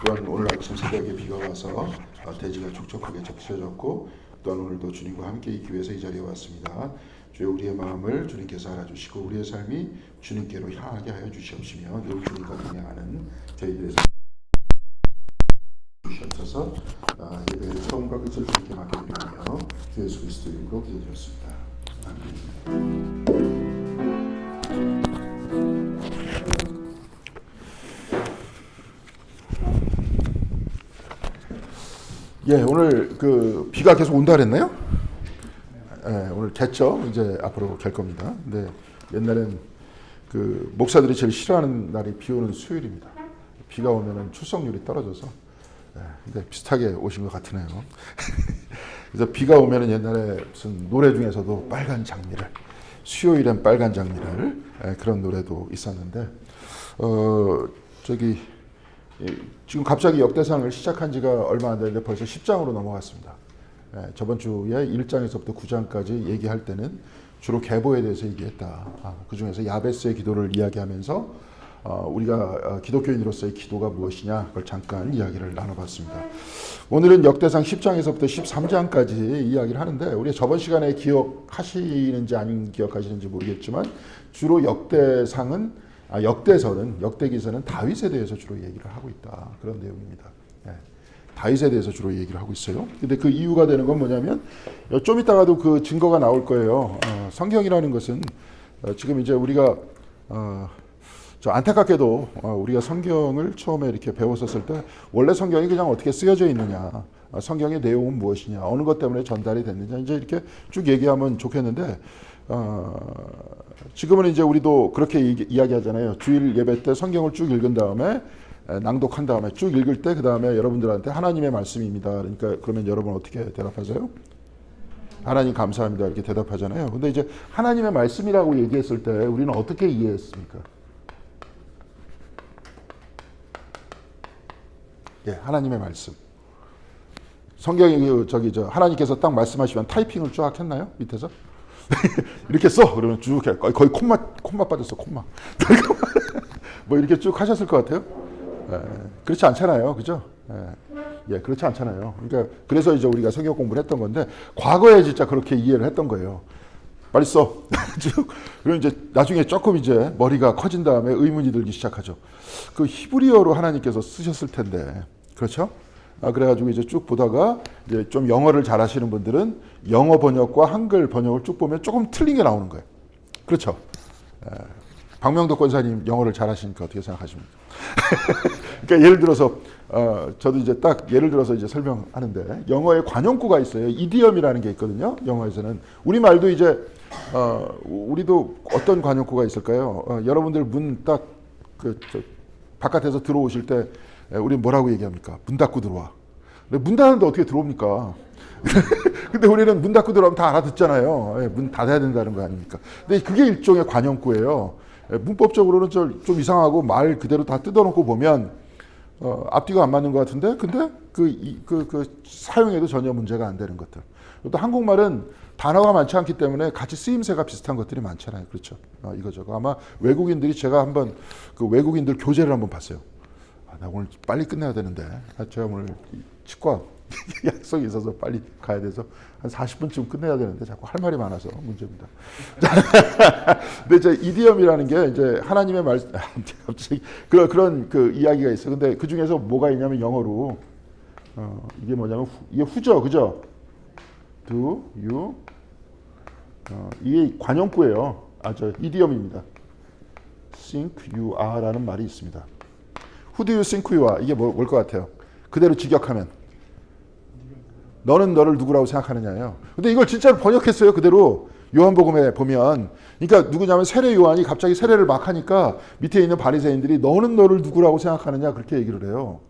또한 오늘 아침 새벽에 비가 와서 대지가 촉촉하게 적셔졌고, 또한 오늘도 주님과 함께 있기 위해서 이 자리에 왔습니다. 주여, 우리의 마음을 주님께서 알아주시고 우리의 삶이 주님께로 향하게 하여 주시옵시며, 늘 주님과 동행하는 저희들의 주시옵소서. 예배의 처음과 끝을 주님께 맡겨드리며 주 예수 그리스도 이름으로 기도드렸습니다. 아멘. 예, 오늘 비가 계속 온다 그랬나요? 예, 오늘 겠죠. 이제 앞으로 갤 겁니다. 근데 옛날엔 목사들이 제일 싫어하는 날이 비 오는 수요일입니다. 비가 오면은 출석률이 떨어져서. 예, 근데 비슷하게 오신 것 같으네요. 그래서 비가 오면은 옛날에 무슨 노래 중에서도 빨간 장미를, 수요일엔 빨간 장미를, 그런 노래도 있었는데, 지금 갑자기 역대상을 시작한 지가 얼마 안 됐는데 벌써 10장으로 넘어갔습니다. 저번 주에 1장에서부터 9장까지 얘기할 때는 주로 계보에 대해서 얘기했다. 그 중에서 야베스의 기도를 이야기하면서 우리가 기독교인으로서의 기도가 무엇이냐, 그걸 잠깐 이야기를 나눠봤습니다. 오늘은 역대상 10장에서부터 13장까지 이야기를 하는데, 우리가 저번 시간에 기억하시는지 안 기억하시는지 모르겠지만 주로 역대기서는 다윗에 대해서 주로 얘기를 하고 있다. 그런 내용입니다. 다윗에 대해서 주로 얘기를 하고 있어요. 근데 그 이유가 되는 건 뭐냐면, 좀 이따가도 그 증거가 나올 거예요. 성경이라는 것은 지금 이제 우리가 안타깝게도 우리가 성경을 처음에 이렇게 배웠었을 때 원래 성경이 그냥 어떻게 쓰여져 있느냐, 성경의 내용은 무엇이냐, 어느 것 때문에 전달이 됐느냐, 이제 이렇게 쭉 얘기하면 좋겠는데, 지금은 이제 우리도 그렇게 이야기하잖아요. 주일 예배 때 성경을 쭉 읽은 다음에, 낭독한 다음에 쭉 읽을 때 그 다음에 여러분들한테 하나님의 말씀입니다. 그러니까 그러면 여러분 어떻게 대답하세요? 하나님 감사합니다, 이렇게 대답하잖아요. 근데 이제 하나님의 말씀이라고 얘기했을 때 우리는 어떻게 이해했습니까? 예, 하나님의 말씀. 성경이 하나님께서 딱 말씀하시면 타이핑을 쫙 했나요? 밑에서? 이렇게 써. 그러면 쭉 해. 거의 콤마 빠졌어, 콤마. 뭐 이렇게 쭉 하셨을 것 같아요. 그렇지 않잖아요. 그죠? 예, 그렇지 않잖아요. 그러니까 그래서 이제 우리가 성경 공부를 했던 건데, 과거에 진짜 그렇게 이해를 했던 거예요. 빨리 써. 그럼 이제 나중에 조금 이제 머리가 커진 다음에 의문이 들기 시작하죠. 그 히브리어로 하나님께서 쓰셨을 텐데, 그렇죠? 그래가지고 이제 쭉 보다가 이제 좀 영어를 잘하시는 분들은 영어 번역과 한글 번역을 쭉 보면 조금 틀린 게 나오는 거예요. 그렇죠? 박명도 권사님 영어를 잘하시니까 어떻게 생각하십니까? 그러니까 예를 들어서 저도 이제 딱 예를 들어서 이제 설명하는데, 영어에 관용구가 있어요. 이디엄이라는 게 있거든요. 영어에서는 우리 말도 이제 우리도 어떤 관용구가 있을까요? 여러분들 문 딱 바깥에서 들어오실 때 우리 뭐라고 얘기합니까? 문 닫고 들어와. 근데 문 닫는데 어떻게 들어옵니까? 근데 우리는 문 닫고 들어오면 다 알아듣잖아요. 문 닫아야 된다는 거 아닙니까? 근데 그게 일종의 관용구예요. 문법적으로는 좀 이상하고 말 그대로 다 뜯어놓고 보면 앞뒤가 안 맞는 것 같은데, 근데 사용해도 전혀 문제가 안 되는 것들. 또 한국말은 단어가 많지 않기 때문에 같이 쓰임새가 비슷한 것들이 많잖아요. 그렇죠? 이거저거. 아마 외국인들이, 제가 한번 그 외국인들 교재를 한번 봤어요. 나 오늘 빨리 끝내야 되는데, 제가 오늘 치과 약속이 있어서 빨리 가야 돼서 한 40분쯤 끝내야 되는데 자꾸 할 말이 많아서 문제입니다. 근데 이제 이디엄이라는 게 이제 하나님의 말씀, 갑자기 그런 이야기가 있어. 근데 그 중에서 뭐가 있냐면, 영어로 이게 뭐냐면 이게 후죠, 그죠? Do you 이게 관용구예요. 이디엄입니다. think you are라는 말이 있습니다. Who do you think you are? 이게 뭘 것 같아요? 그대로 직역하면 너는 너를 누구라고 생각하느냐예요. 근데 이걸 진짜로 번역했어요. 그대로 요한복음에 보면. 그러니까 누구냐면 세례 요한이 갑자기 세례를 막 하니까 밑에 있는 바리새인들이 너는 너를 누구라고 생각하느냐, 그렇게 얘기를 해요.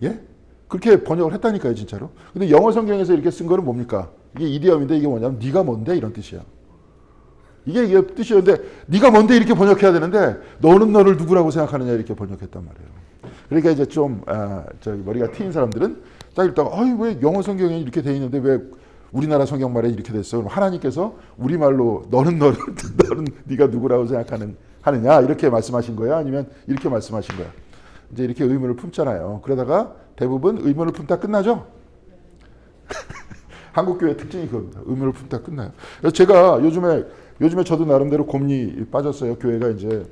예? 그렇게 번역을 했다니까요, 진짜로. 근데 영어 성경에서 이렇게 쓴 거는 뭡니까? 이게 이디엄인데, 이게 뭐냐면 네가 뭔데, 이런 뜻이야. 이게 뜻이었는데, 네가 뭔데 이렇게 번역해야 되는데, 너는 너를 누구라고 생각하느냐, 이렇게 번역했단 말이에요. 그러니까 이제 좀 머리가 트인 사람들은 딱 읽다가 왜 영어 성경에 이렇게 돼 있는데 왜 우리나라 성경말에 이렇게 됐어? 그럼 하나님께서 우리말로 너는 네가 누구라고 생각하느냐, 이렇게 말씀하신 거야? 아니면 이렇게 말씀하신 거야? 이제 이렇게 의문을 품잖아요. 그러다가 대부분 의문을 품다 끝나죠. 한국 교회 특징이 그겁니다. 의문을 품다 끝나요. 그래서 제가 요즘에 저도 나름대로 고민이 빠졌어요. 교회가 이제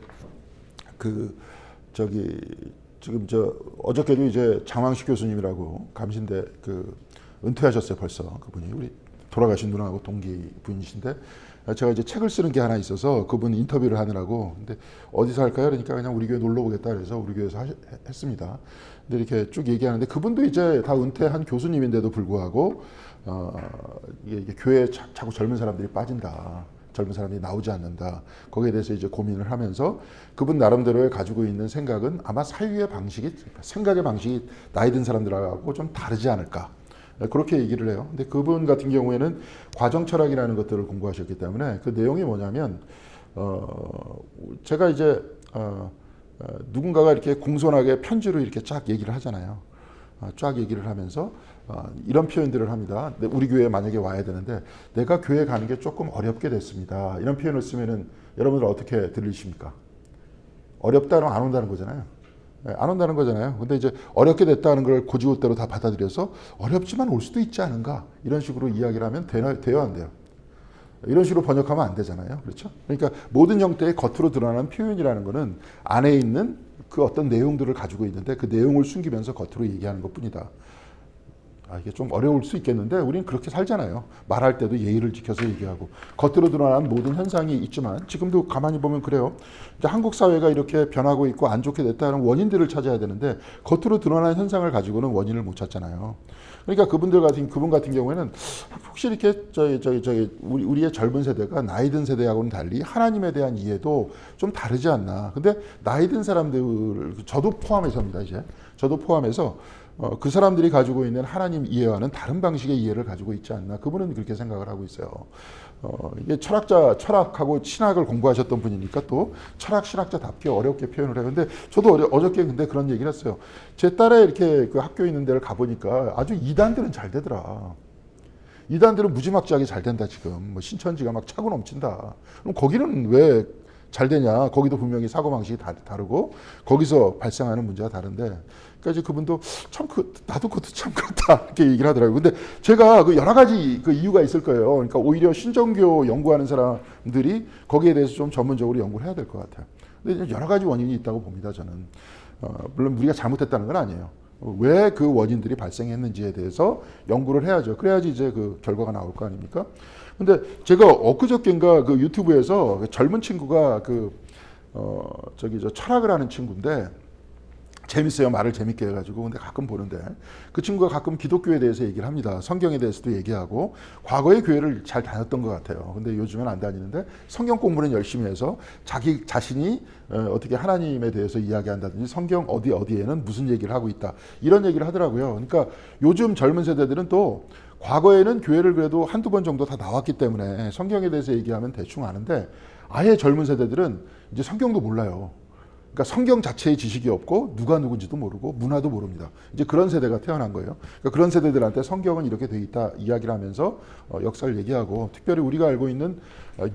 지금 어저께도 이제 장황식 교수님이라고 감신대 은퇴하셨어요. 벌써 그분이 우리 돌아가신 누나하고 동기 분이신데, 제가 이제 책을 쓰는 게 하나 있어서 그분 인터뷰를 하느라고, 근데 어디서 할까요? 그러니까 그냥 우리 교회 놀러 오겠다 그래서 우리 교회에서 했습니다. 근데 이렇게 쭉 얘기하는데 그분도 이제 다 은퇴한 교수님인데도 불구하고 이게 교회에 자꾸 젊은 사람들이 빠진다. 젊은 사람들이 나오지 않는다. 거기에 대해서 이제 고민을 하면서 그분 나름대로의 가지고 있는 생각은 아마 사유의 방식이, 생각의 방식이 나이 든 사람들하고 좀 다르지 않을까. 그렇게 얘기를 해요. 근데 그분 같은 경우에는 과정 철학이라는 것들을 공부하셨기 때문에 그 내용이 뭐냐면, 제가 이제 누군가가 이렇게 공손하게 편지로 이렇게 쫙 얘기를 하잖아요. 쫙 얘기를 하면서 이런 표현들을 합니다. 우리 교회에 만약에 와야 되는데 내가 교회 가는 게 조금 어렵게 됐습니다. 이런 표현을 쓰면은 여러분들 어떻게 들리십니까? 어렵다는 안 온다는 거잖아요. 안 온다는 거잖아요. 근데 이제 어렵게 됐다는 걸 고지고대로 다 받아들여서 어렵지만 올 수도 있지 않은가, 이런 식으로 이야기를 하면 돼요, 안 돼요? 이런 식으로 번역하면 안 되잖아요. 그렇죠? 그러니까 모든 형태의 겉으로 드러나는 표현이라는 거는 안에 있는 그 어떤 내용들을 가지고 있는데 그 내용을 숨기면서 겉으로 얘기하는 것뿐이다. 이게 좀 어려울 수 있겠는데 우리는 그렇게 살잖아요. 말할 때도 예의를 지켜서 얘기하고 겉으로 드러나는 모든 현상이 있지만 지금도 가만히 보면 그래요. 이제 한국 사회가 이렇게 변하고 있고 안 좋게 됐다는 원인들을 찾아야 되는데 겉으로 드러나는 현상을 가지고는 원인을 못 찾잖아요. 그러니까 그분 같은 경우에는 혹시 이렇게 우리의 젊은 세대가 나이 든 세대하고는 달리 하나님에 대한 이해도 좀 다르지 않나. 근데 나이 든 사람들, 저도 포함해서입니다. 이제 저도 포함해서 그 사람들이 가지고 있는 하나님 이해와는 다른 방식의 이해를 가지고 있지 않나. 그분은 그렇게 생각을 하고 있어요. 이게 철학하고 신학을 공부하셨던 분이니까 또 철학 신학자답게 어렵게 표현을 해요. 근데 저도 어저께 근데 그런 얘기를 했어요. 제 딸애 이렇게 그 학교 있는 데를 가보니까 아주 이단들은 잘 되더라. 이단들은 무지막지하게 잘 된다 지금. 뭐 신천지가 막 차고 넘친다. 그럼 거기는 왜 잘 되냐? 거기도 분명히 사고방식이 다르고 거기서 발생하는 문제가 다른데, 그러니까 이제 그분도 참 나도 그것도 참 그렇다 이렇게 얘기를 하더라고요. 근데 제가 그 여러 가지 그 이유가 있을 거예요. 그러니까 오히려 신정교 연구하는 사람들이 거기에 대해서 좀 전문적으로 연구를 해야 될 것 같아요. 근데 여러 가지 원인이 있다고 봅니다. 저는 물론 우리가 잘못했다는 건 아니에요. 왜 그 원인들이 발생했는지에 대해서 연구를 해야죠. 그래야지 이제 그 결과가 나올 거 아닙니까? 근데 제가 엊그저께인가 그 유튜브에서 그 젊은 친구가 철학을 하는 친구인데 재밌어요. 말을 재밌게 해가지고. 근데 가끔 보는데 그 친구가 가끔 기독교에 대해서 얘기를 합니다. 성경에 대해서도 얘기하고 과거에 교회를 잘 다녔던 것 같아요. 근데 요즘은 안 다니는데 성경 공부는 열심히 해서 자기 자신이 어떻게 하나님에 대해서 이야기한다든지 성경 어디에는 무슨 얘기를 하고 있다, 이런 얘기를 하더라고요. 그러니까 요즘 젊은 세대들은 또 과거에는 교회를 그래도 한두 번 정도 다 나왔기 때문에 성경에 대해서 얘기하면 대충 아는데 아예 젊은 세대들은 이제 성경도 몰라요. 그러니까 성경 자체의 지식이 없고 누가 누군지도 모르고 문화도 모릅니다. 이제 그런 세대가 태어난 거예요. 그러니까 그런 세대들한테 성경은 이렇게 돼 있다 이야기를 하면서 역사를 얘기하고, 특별히 우리가 알고 있는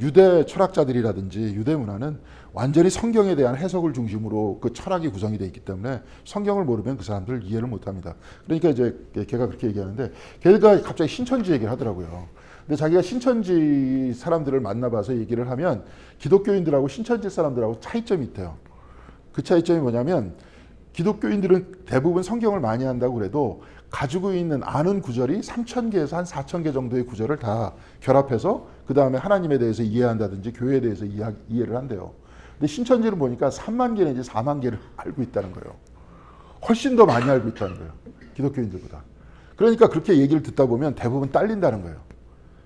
유대 철학자들이라든지 유대 문화는 완전히 성경에 대한 해석을 중심으로 그 철학이 구성이 돼 있기 때문에 성경을 모르면 그 사람들 이해를 못 합니다. 그러니까 이제 걔가 그렇게 얘기하는데 걔가 갑자기 신천지 얘기를 하더라고요. 근데 자기가 신천지 사람들을 만나봐서 얘기를 하면 기독교인들하고 신천지 사람들하고 차이점이 있대요. 그 차이점이 뭐냐면 기독교인들은 대부분 성경을 많이 한다고 그래도 가지고 있는 아는 구절이 3,000개에서 한 4,000개 정도의 구절을 다 결합해서 그 다음에 하나님에 대해서 이해한다든지 교회에 대해서 이해를 한대요. 근데 신천지를 보니까 3만 개 내지 4만 개를 알고 있다는 거예요. 훨씬 더 많이 알고 있다는 거예요. 기독교인들보다. 그러니까 그렇게 얘기를 듣다 보면 대부분 딸린다는 거예요.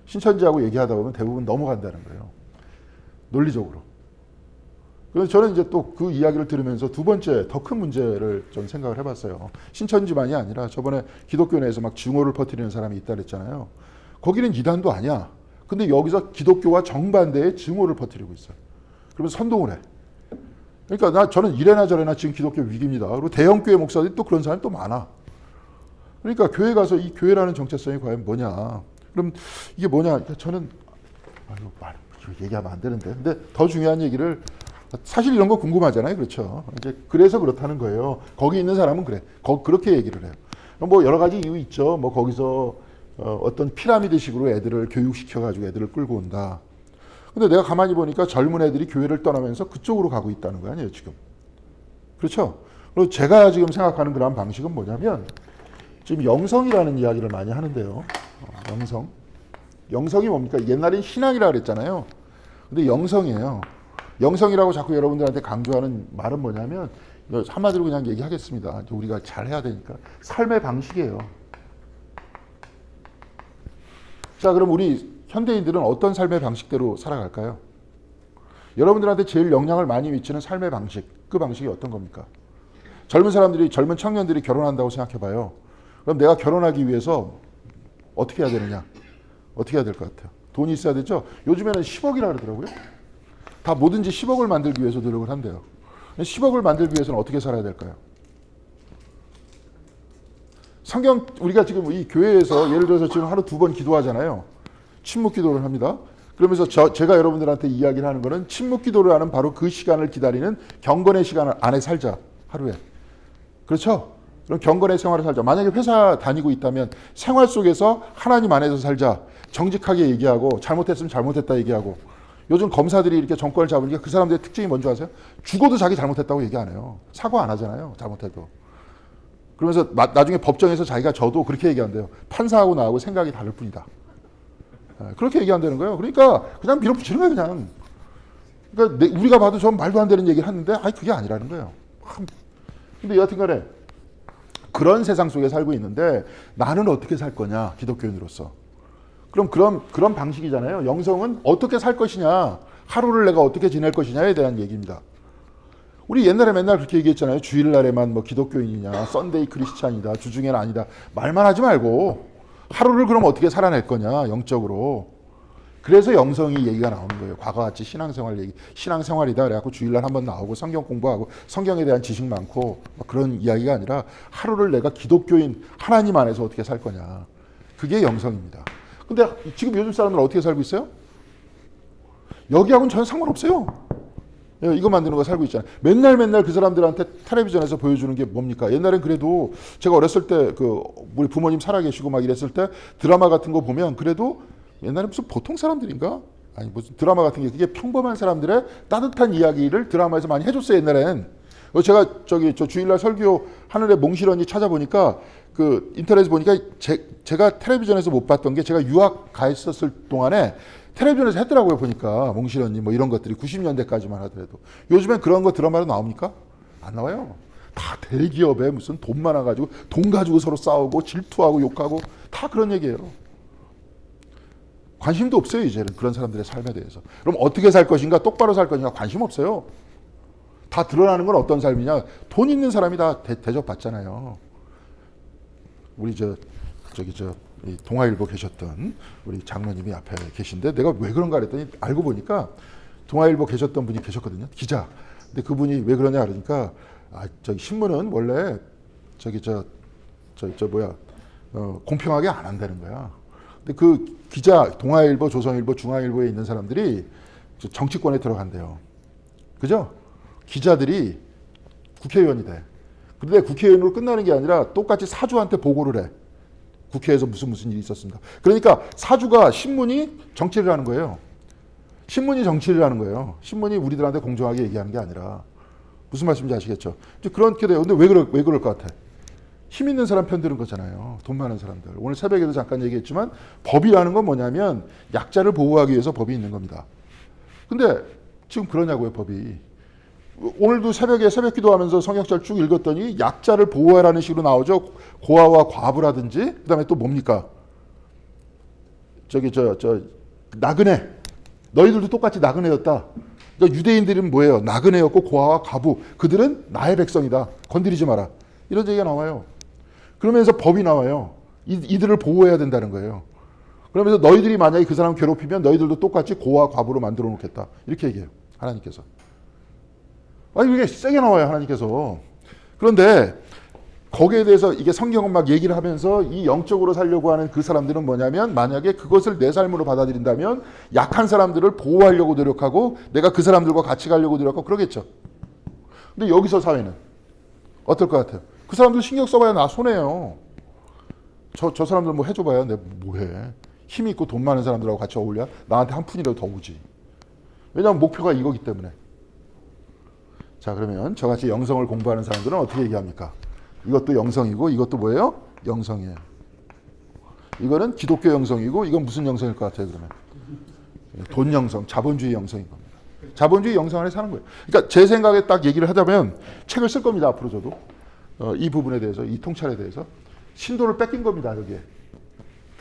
신천지하고 얘기하다 보면 대부분 넘어간다는 거예요. 논리적으로. 그래서 저는 이제 또 그 이야기를 들으면서 두 번째 더 큰 문제를 좀 생각을 해봤어요. 신천지만이 아니라 저번에 기독교 내에서 막 증오를 퍼뜨리는 사람이 있다 그랬잖아요. 거기는 이단도 아니야. 근데 여기서 기독교와 정반대의 증오를 퍼뜨리고 있어요. 그러면서 선동을 해. 그러니까 저는 이래나 저래나 지금 기독교 위기입니다. 그리고 대형교회 목사들이 또 그런 사람이 또 많아. 그러니까 교회 가서 이 교회라는 정체성이 과연 뭐냐. 그럼 이게 뭐냐. 그러니까 저는 얘기하면 안 되는데. 근데 더 중요한 얘기를 사실 이런 거 궁금하잖아요. 그렇죠. 이제 그래서 그렇다는 거예요. 거기 있는 사람은 그래. 그렇게 얘기를 해요. 뭐 여러 가지 이유 있죠. 뭐 거기서 어떤 피라미드식으로 애들을 교육시켜가지고 애들을 끌고 온다. 근데 내가 가만히 보니까 젊은 애들이 교회를 떠나면서 그쪽으로 가고 있다는 거 아니에요, 지금. 그렇죠? 그리고 제가 지금 생각하는 그런 방식은 뭐냐면 지금 영성이라는 이야기를 많이 하는데요. 영성. 영성이 뭡니까? 옛날엔 신앙이라고 그랬잖아요. 근데 영성이에요. 영성이라고 자꾸 여러분들한테 강조하는 말은 뭐냐면 한마디로 그냥 얘기하겠습니다. 우리가 잘 해야 되니까. 삶의 방식이에요. 자, 그럼 우리 현대인들은 어떤 삶의 방식대로 살아갈까요? 여러분들한테 제일 영향을 많이 미치는 삶의 방식, 그 방식이 어떤 겁니까? 젊은 청년들이 결혼한다고 생각해봐요. 그럼 내가 결혼하기 위해서 어떻게 해야 되느냐? 어떻게 해야 될 것 같아요? 돈이 있어야 되죠? 요즘에는 10억이라 그러더라고요. 다 뭐든지 10억을 만들기 위해서 노력을 한대요. 10억을 만들기 위해서는 어떻게 살아야 될까요? 우리가 지금 이 교회에서 예를 들어서 지금 하루 2번 기도하잖아요. 침묵 기도를 합니다. 그러면서 제가 여러분들한테 이야기를 하는 거는 침묵 기도를 하는 바로 그 시간을 기다리는 경건의 시간 안에 살자. 하루에. 그렇죠? 그럼 경건의 생활을 살자. 만약에 회사 다니고 있다면 생활 속에서 하나님 안에서 살자. 정직하게 얘기하고 잘못했으면 잘못했다 얘기하고. 요즘 검사들이 이렇게 정권을 잡으니까 그 사람들의 특징이 뭔지 아세요? 죽어도 자기 잘못했다고 얘기 안 해요. 사과 안 하잖아요. 잘못해도. 그러면서 나중에 법정에서 자기가 져도 그렇게 얘기한대요. 판사하고 나하고 생각이 다를 뿐이다. 그렇게 얘기한다는 거예요. 그러니까 그냥 밀어붙이는 거예요. 그냥. 그러니까 우리가 봐도 전 말도 안 되는 얘기를 하는데 그게 아니라는 거예요. 근데 여하튼 간에 그런 세상 속에 살고 있는데 나는 어떻게 살 거냐, 기독교인으로서. 그럼 그런 방식이잖아요. 영성은 어떻게 살 것이냐, 하루를 내가 어떻게 지낼 것이냐에 대한 얘기입니다. 우리 옛날에 맨날 그렇게 얘기했잖아요. 주일날에만 뭐 기독교인이냐, 썬데이 크리스찬이다, 주중에는 아니다. 말만 하지 말고 하루를 그럼 어떻게 살아낼 거냐, 영적으로. 그래서 영성이 얘기가 나오는 거예요. 과거같이 신앙생활이다. 그래갖고 주일날 한번 나오고 성경 공부하고 성경에 대한 지식 많고 그런 이야기가 아니라 하루를 내가 기독교인 하나님 안에서 어떻게 살 거냐. 그게 영성입니다. 근데 지금 요즘 사람들은 어떻게 살고 있어요? 여기하고는 전혀 상관없어요. 이거 만드는 거 살고 있잖아요. 맨날 그 사람들한테 텔레비전에서 보여주는 게 뭡니까? 옛날엔 그래도 제가 어렸을 때 우리 부모님 살아계시고 막 이랬을 때 드라마 같은 거 보면 그래도 옛날에 무슨 보통 사람들인가? 아니 무슨 드라마 같은 게 그게 평범한 사람들의 따뜻한 이야기를 드라마에서 많이 해줬어요. 옛날엔. 제가 저 주일날 설교 하늘에 몽실언니 찾아보니까 그 인터넷에 보니까 제가 텔레비전에서 못 봤던 게 제가 유학 가 있었을 동안에 텔레비전에서 했더라고요. 보니까 몽실언니 뭐 이런 것들이 90년대까지만 하더라도. 요즘엔 그런 거 드라마로 나옵니까? 안 나와요. 다 대기업에 무슨 돈 많아가지고 돈 가지고 서로 싸우고 질투하고 욕하고 다 그런 얘기예요. 관심도 없어요. 이제는 그런 사람들의 삶에 대해서. 그럼 어떻게 살 것인가, 똑바로 살 것인가 관심 없어요. 다 드러나는 건 어떤 삶이냐. 돈 있는 사람이 다 대접받잖아요. 우리 이 동아일보 계셨던 우리 장로님이 앞에 계신데 내가 왜 그런가 그랬더니 알고 보니까 동아일보 계셨던 분이 계셨거든요. 기자. 근데 그분이 왜 그러냐 그러니까 신문은 원래 공평하게 안 한다는 거야. 근데 그 기자, 동아일보, 조선일보, 중앙일보에 있는 사람들이 정치권에 들어간대요. 그죠? 기자들이 국회의원이 돼. 그런데 국회의원으로 끝나는 게 아니라 똑같이 사주한테 보고를 해. 국회에서 무슨 일이 있었습니다. 그러니까 사주가 신문이 정치를 하는 거예요. 신문이 정치를 하는 거예요. 신문이 우리들한테 공정하게 얘기하는 게 아니라. 무슨 말씀인지 아시겠죠? 이제 그렇게 돼요. 근데 왜 그럴 것 같아? 힘 있는 사람 편드는 거잖아요. 돈 많은 사람들. 오늘 새벽에도 잠깐 얘기했지만 법이라는 건 뭐냐면 약자를 보호하기 위해서 법이 있는 겁니다. 근데 지금 그러냐고요, 법이. 오늘도 새벽에 새벽 기도하면서 성경절 쭉 읽었더니 약자를 보호하라는 식으로 나오죠. 고아와 과부라든지 그다음에 또 뭡니까? 나그네. 너희들도 똑같이 나그네였다. 그러니까 유대인들은 뭐예요? 나그네였고 고아와 과부. 그들은 나의 백성이다. 건드리지 마라. 이런 얘기가 나와요. 그러면서 법이 나와요. 이들을 보호해야 된다는 거예요. 그러면서 너희들이 만약에 그 사람 괴롭히면 너희들도 똑같이 고아 과부로 만들어 놓겠다. 이렇게 얘기해요. 하나님께서. 이게 세게 나와요. 하나님께서. 그런데 거기에 대해서 이게 성경은 막 얘기를 하면서 이 영적으로 살려고 하는 그 사람들은 뭐냐면 만약에 그것을 내 삶으로 받아들인다면 약한 사람들을 보호하려고 노력하고 내가 그 사람들과 같이 가려고 노력하고 그러겠죠. 근데 여기서 사회는 어떨 것 같아요? 그 사람들 신경 써봐야 나 손해요. 저 사람들 뭐 해줘봐야 내가 뭐해. 힘 있고 돈 많은 사람들하고 같이 어울려? 나한테 한 푼이라도 더 오지. 왜냐하면 목표가 이거기 때문에. 자, 그러면 저같이 영성을 공부하는 사람들은 어떻게 얘기합니까? 이것도 영성이고 이것도 뭐예요? 영성이에요. 이거는 기독교 영성이고 이건 무슨 영성일 것 같아요, 그러면? 돈 영성, 자본주의 영성인 겁니다. 자본주의 영성 안에 사는 거예요. 그러니까 제 생각에 딱 얘기를 하자면 책을 쓸 겁니다, 앞으로 저도. 이 부분에 대해서, 이 통찰에 대해서. 신도를 뺏긴 겁니다, 여기에.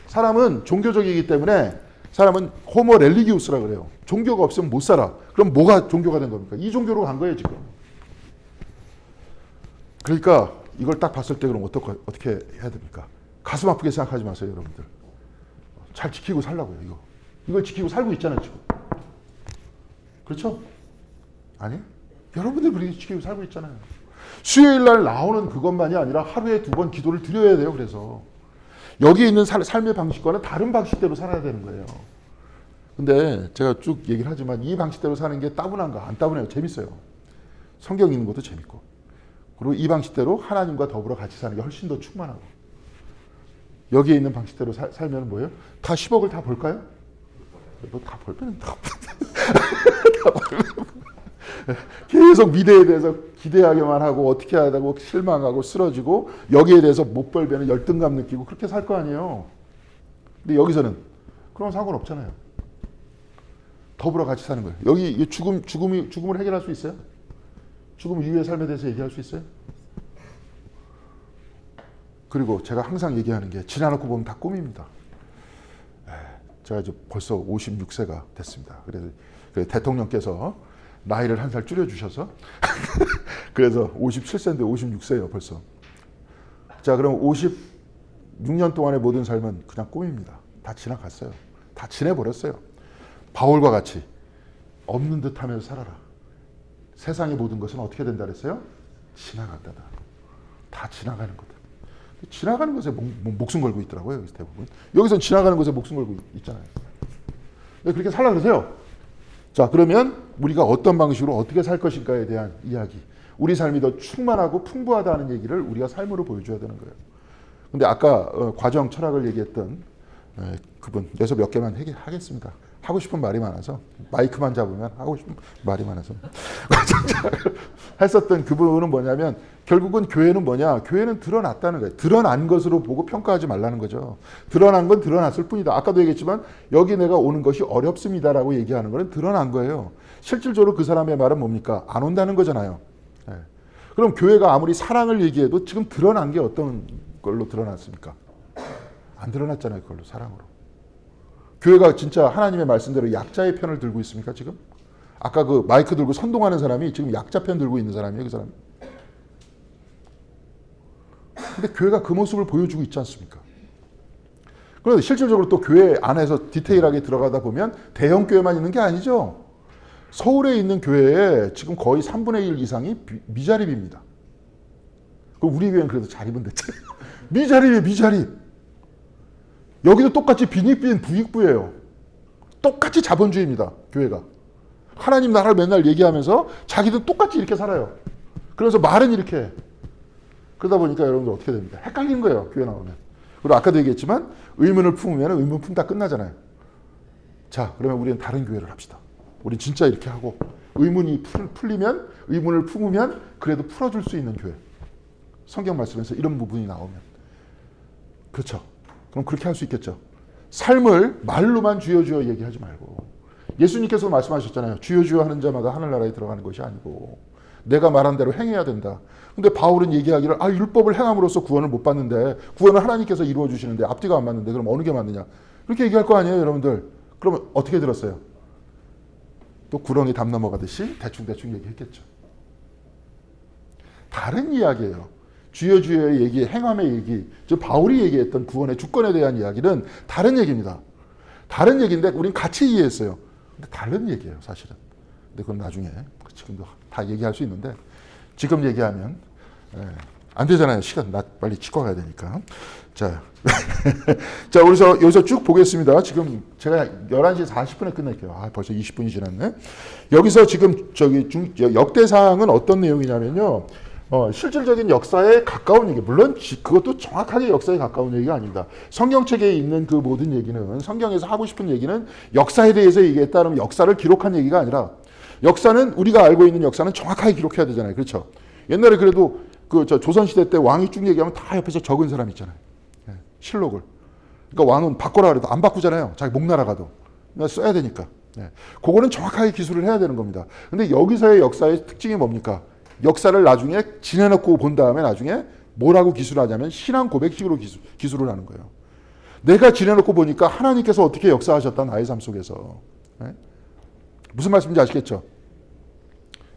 사람은 종교적이기 때문에 사람은 호모 렐리기우스라 그래요. 종교가 없으면 못 살아. 그럼 뭐가 종교가 된 겁니까? 이 종교로 간 거예요, 지금. 그러니까 이걸 딱 봤을 때 그럼 어떻게 해야 됩니까? 가슴 아프게 생각하지 마세요, 여러분들. 잘 지키고 살라고요, 이거. 이걸 지키고 살고 있잖아요, 지금. 그렇죠? 아니? 여러분들 그렇게 지키고 살고 있잖아요. 수요일 날 나오는 그것만이 아니라 하루에 2번 기도를 드려야 돼요, 그래서. 여기 있는 삶의 방식과는 다른 방식대로 살아야 되는 거예요. 근데 제가 쭉 얘기를 하지만 이 방식대로 사는 게 따분한가? 안 따분해요. 재밌어요. 성경 읽는 것도 재밌고. 그리고 이 방식대로 하나님과 더불어 같이 사는 게 훨씬 더 충만하고. 여기에 있는 방식대로 살면 뭐예요? 다 10억을 다 볼까요? 뭐 다 벌면 다 계속 미래에 대해서 기대하기만 하고 어떻게 하다고 실망하고 쓰러지고 여기에 대해서 못 벌면 열등감 느끼고 그렇게 살 거 아니에요. 근데 여기서는 그런 상관없잖아요. 더불어 같이 사는 거예요. 여기 죽음을 해결할 수 있어요? 죽음 이후의 삶에 대해서 얘기할 수 있어요? 그리고 제가 항상 얘기하는 게 지나놓고 보면 다 꿈입니다. 제가 이제 벌써 56세가 됐습니다. 그래서 대통령께서 나이를 한 살 줄여주셔서 그래서 57세인데 56세예요 벌써. 자, 그럼 56년 동안의 모든 삶은 그냥 꿈입니다. 다 지나갔어요. 다 지내버렸어요. 바울과 같이 없는 듯 하면서 살아라. 세상의 모든 것은 어떻게 된다 그랬어요? 지나간다다. 다 지나가는 거다. 지나가는 것에 목숨 걸고 있더라고요. 여기서 대부분. 여기서는 지나가는 것에 목숨 걸고 있잖아요. 그렇게 살라 그러세요. 자, 그러면 우리가 어떤 방식으로 어떻게 살 것인가에 대한 이야기. 우리 삶이 더 충만하고 풍부하다는 얘기를 우리가 삶으로 보여줘야 되는 거예요. 근데 아까 과정 철학을 얘기했던 그분, 여기서 몇 개만 하겠습니다. 하고 싶은 말이 많아서 마이크만 잡으면 하고 싶은 말이 많아서 했었던 그분은 뭐냐면 결국은 교회는 뭐냐? 교회는 드러났다는 거예요. 드러난 것으로 보고 평가하지 말라는 거죠. 드러난 건 드러났을 뿐이다. 아까도 얘기했지만 여기 내가 오는 것이 어렵습니다라고 얘기하는 거는 드러난 거예요. 실질적으로 그 사람의 말은 뭡니까? 안 온다는 거잖아요. 네. 그럼 교회가 아무리 사랑을 얘기해도 지금 드러난 게 어떤 걸로 드러났습니까? 안 드러났잖아요. 그걸로 사랑으로. 교회가 진짜 하나님의 말씀대로 약자의 편을 들고 있습니까, 지금? 아까 그 마이크 들고 선동하는 사람이 지금 약자 편 들고 있는 사람이에요, 그 사람. 근데 교회가 그 모습을 보여주고 있지 않습니까? 그런데 실질적으로 또 교회 안에서 디테일하게 들어가다 보면 대형 교회만 있는 게 아니죠. 서울에 있는 교회에 지금 거의 3분의 1 이상이 미자립입니다. 그럼 우리 교회는 그래도 자립은 됐잖아요. 미자립이에요, 미자립. 여기도 똑같이 빈익빈 부익부예요. 똑같이 자본주의입니다. 교회가. 하나님 나라를 맨날 얘기하면서 자기도 똑같이 이렇게 살아요. 그래서 말은 이렇게 해. 그러다 보니까 여러분들 어떻게 됩니까? 헷갈리는 거예요. 교회 나오면. 그리고 아까도 얘기했지만 의문을 품으면 의문 품다 끝나잖아요. 자, 그러면 우리는 다른 교회를 합시다. 우리 진짜 이렇게 하고 의문이 풀리면 의문을 품으면 그래도 풀어줄 수 있는 교회. 성경 말씀에서 이런 부분이 나오면. 그렇죠. 그럼 그렇게 할 수 있겠죠. 삶을 말로만 주여 주여 얘기하지 말고 예수님께서 말씀하셨잖아요. 주여 주여 하는 자마다 하늘나라에 들어가는 것이 아니고 내가 말한 대로 행해야 된다. 근데 바울은 얘기하기를 율법을 행함으로써 구원을 못 받는데 구원을 하나님께서 이루어 주시는데 앞뒤가 안 맞는데 그럼 어느 게 맞느냐. 그렇게 얘기할 거 아니에요, 여러분들. 그러면 어떻게 들었어요? 또 구렁이 담 넘어가듯이 대충대충 얘기했겠죠. 다른 이야기예요. 주여 주여의 얘기, 행함의 얘기, 즉 바울이 얘기했던 구원의 주권에 대한 이야기는 다른 얘기입니다. 다른 얘기인데 우린 같이 이해했어요. 근데 다른 얘기예요, 사실은. 근데 그건 나중에 지금도 다 얘기할 수 있는데 지금 얘기하면 안 되잖아요. 시간 나 빨리 치과 가야 되니까. 자, 자 우리서 여기서 쭉 보겠습니다. 지금 제가 11시 40분에 끝낼게요. 아, 벌써 20분이 지났네. 여기서 지금 역대상은 어떤 내용이냐면요. 실질적인 역사에 가까운 얘기. 물론 그것도 정확하게 역사에 가까운 얘기가 아닙니다. 성경책에 있는 그 모든 얘기는, 성경에서 하고 싶은 얘기는 역사에 대해서 얘기했다면 역사를 기록한 얘기가 아니라, 역사는 우리가 알고 있는 역사는 정확하게 기록해야 되잖아요. 그렇죠? 옛날에 그래도 조선시대 때 왕이 쭉 얘기하면 다 옆에서 적은 사람 있잖아요. 실록을. 그러니까 왕은 바꿔라 그래도 안 바꾸잖아요. 자기 목 날아가도. 그러니까 써야 되니까. 그거는 정확하게 기술을 해야 되는 겁니다. 근데 여기서의 역사의 특징이 뭡니까? 역사를 나중에 지내놓고 본 다음에 나중에 뭐라고 기술하냐면 신앙 고백식으로 기술을 하는 거예요. 내가 지내놓고 보니까 하나님께서 어떻게 역사하셨다 나의 삶 속에서. 무슨 말씀인지 아시겠죠?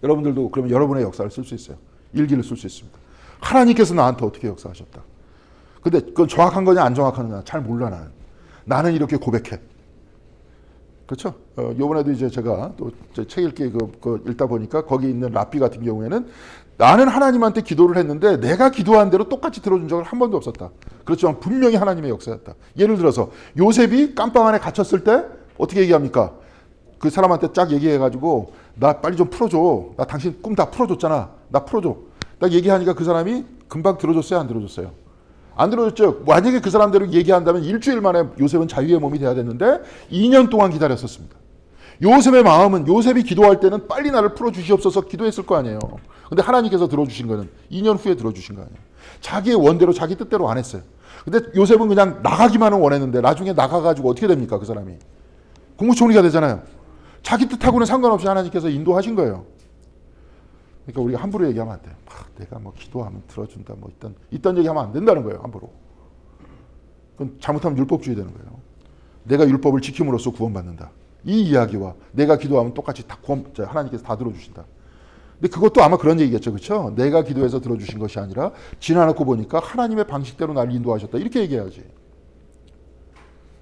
여러분들도 그러면 여러분의 역사를 쓸 수 있어요. 일기를 쓸 수 있습니다. 하나님께서 나한테 어떻게 역사하셨다. 근데 그건 정확한 거냐 안 정확한 거냐 잘 몰라 나는. 나는 이렇게 고백해. 그렇죠? 요번에도 이제 제가 또 책 읽기 읽다 보니까 거기 있는 랍비 같은 경우에는 나는 하나님한테 기도를 했는데 내가 기도한 대로 똑같이 들어준 적은 한 번도 없었다. 그렇지만 분명히 하나님의 역사였다. 예를 들어서 요셉이 깜빵 안에 갇혔을 때 어떻게 얘기합니까? 그 사람한테 쫙 얘기해가지고 나 빨리 좀 풀어줘. 나 당신 꿈 다 풀어줬잖아. 나 풀어줘. 딱 얘기하니까 그 사람이 금방 들어줬어요? 안 들어줬어요? 안 들어줬죠. 만약에 그 사람대로 얘기한다면 일주일 만에 요셉은 자유의 몸이 돼야 됐는데 2년 동안 기다렸었습니다. 요셉의 마음은 요셉이 기도할 때는 빨리 나를 풀어주시옵소서 기도했을 거 아니에요. 근데 하나님께서 들어주신 거는 2년 후에 들어주신 거 아니에요. 자기의 원대로 자기 뜻대로 안 했어요. 근데 요셉은 그냥 나가기만은 원했는데 나중에 나가가지고 어떻게 됩니까? 그 사람이. 국무총리가 되잖아요. 자기 뜻하고는 상관없이 하나님께서 인도하신 거예요. 그러니까 우리가 함부로 얘기하면 안 돼요. 내가 뭐 기도하면 들어준다 뭐 이딴 얘기하면 안 된다는 거예요. 함부로. 그건 잘못하면 율법주의 되는 거예요. 내가 율법을 지킴으로써 구원받는다. 이 이야기와 내가 기도하면 똑같이 다 하나님께서 다 들어주신다. 근데 그것도 아마 그런 얘기겠죠. 그렇죠? 내가 기도해서 들어주신 것이 아니라 지나놓고 보니까 하나님의 방식대로 나를 인도하셨다. 이렇게 얘기해야지.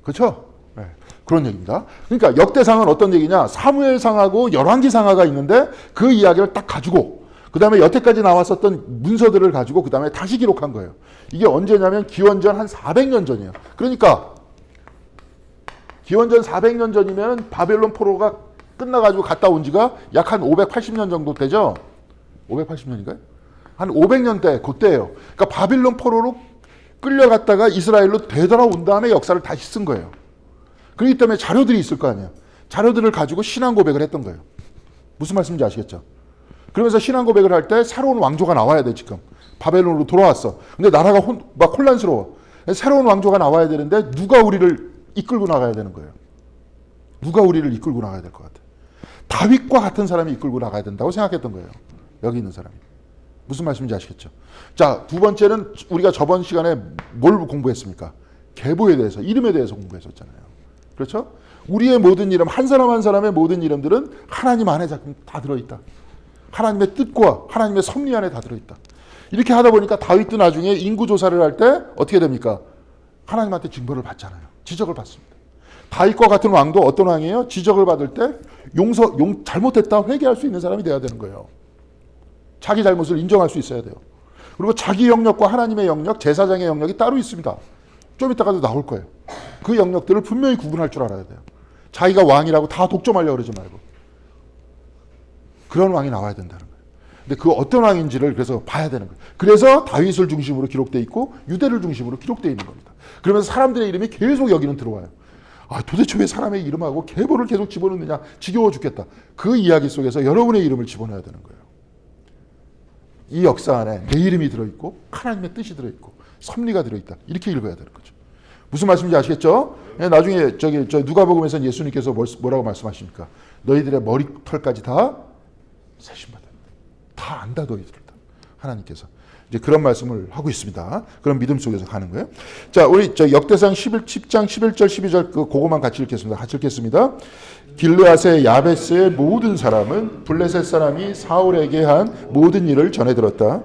그렇죠? 네. 그런 얘기입니다. 그러니까 역대상은 어떤 얘기냐? 사무엘상하고 열왕기상하가 있는데 그 이야기를 딱 가지고 그 다음에 여태까지 나왔었던 문서들을 가지고 그 다음에 다시 기록한 거예요. 이게 언제냐면 기원전 한 400년 전이에요. 그러니까 기원전 400년 전이면 바벨론 포로가 끝나가지고 갔다 온 지가 약 한 580년 정도 되죠? 580년인가요? 한 500년대 그때예요. 그러니까 바빌론 포로로 끌려갔다가 이스라엘로 되돌아온 다음에 역사를 다시 쓴 거예요. 그렇기 때문에 자료들이 있을 거 아니에요. 자료들을 가지고 신앙 고백을 했던 거예요. 무슨 말씀인지 아시겠죠? 그러면서 신앙 고백을 할 때 새로운 왕조가 나와야 돼 지금. 바벨론으로 돌아왔어. 근데 나라가 막 혼란스러워. 새로운 왕조가 나와야 되는데 누가 우리를 이끌고 나가야 되는 거예요. 누가 우리를 이끌고 나가야 될 것 같아. 다윗과 같은 사람이 이끌고 나가야 된다고 생각했던 거예요. 여기 있는 사람이. 무슨 말씀인지 아시겠죠? 자, 두 번째는 우리가 저번 시간에 뭘 공부했습니까? 계보에 대해서, 이름에 대해서 공부했었잖아요. 그렇죠? 우리의 모든 이름, 한 사람 한 사람의 모든 이름들은 하나님 안에 다 들어있다. 하나님의 뜻과 하나님의 섭리 안에 다 들어있다. 이렇게 하다 보니까 다윗도 나중에 인구조사를 할 때 어떻게 됩니까? 하나님한테 징벌을 받잖아요. 지적을 받습니다. 다윗과 같은 왕도 어떤 왕이에요? 지적을 받을 때 잘못했다 회개할 수 있는 사람이 돼야 되는 거예요. 자기 잘못을 인정할 수 있어야 돼요. 그리고 자기 영역과 하나님의 영역, 제사장의 영역이 따로 있습니다. 좀 이따가도 나올 거예요. 그 영역들을 분명히 구분할 줄 알아야 돼요. 자기가 왕이라고 다 독점하려고 그러지 말고. 그런 왕이 나와야 된다는 거예요. 근데 그 어떤 왕인지를 그래서 봐야 되는 거예요. 그래서 다윗을 중심으로 기록되어 있고 유대를 중심으로 기록되어 있는 겁니다. 그러면서 사람들의 이름이 계속 여기는 들어와요. 아, 도대체 왜 사람의 이름하고 계보를 계속 집어넣느냐. 지겨워 죽겠다. 그 이야기 속에서 여러분의 이름을 집어넣어야 되는 거예요. 이 역사 안에 내 이름이 들어있고 하나님의 뜻이 들어있고 섭리가 들어있다. 이렇게 읽어야 되는 거죠. 무슨 말씀인지 아시겠죠? 나중에 누가복음에서는 예수님께서 뭐라고 말씀하십니까? 너희들의 머리털까지 다 세심받아. 다 안다 너희들 다. 하나님께서 이제 그런 말씀을 하고 있습니다. 그런 믿음 속에서 가는 거예요. 자, 우리 역대상 10장 11절 12절 그거만 같이 읽겠습니다. 같이 읽겠습니다. 길르앗의 야베스의 모든 사람은 블레셋 사람이 사울에게 한 모든 일을 전해 들었다.